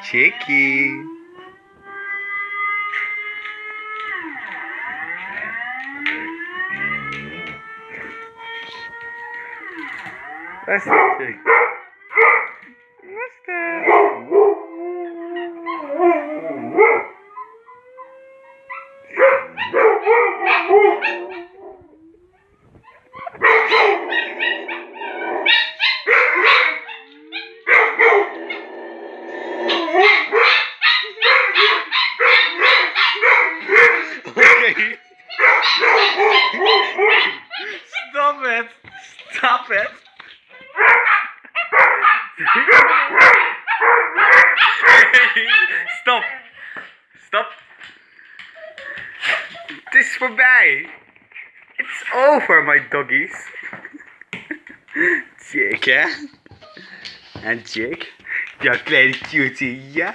Chicky. What's that, Chick? What's that? Okay. Stop it. Stop it. Stop. Stop. Het is voorbij. It's over, my doggies. Chick, hè? En Chick? Ja, kleine cutie, ja?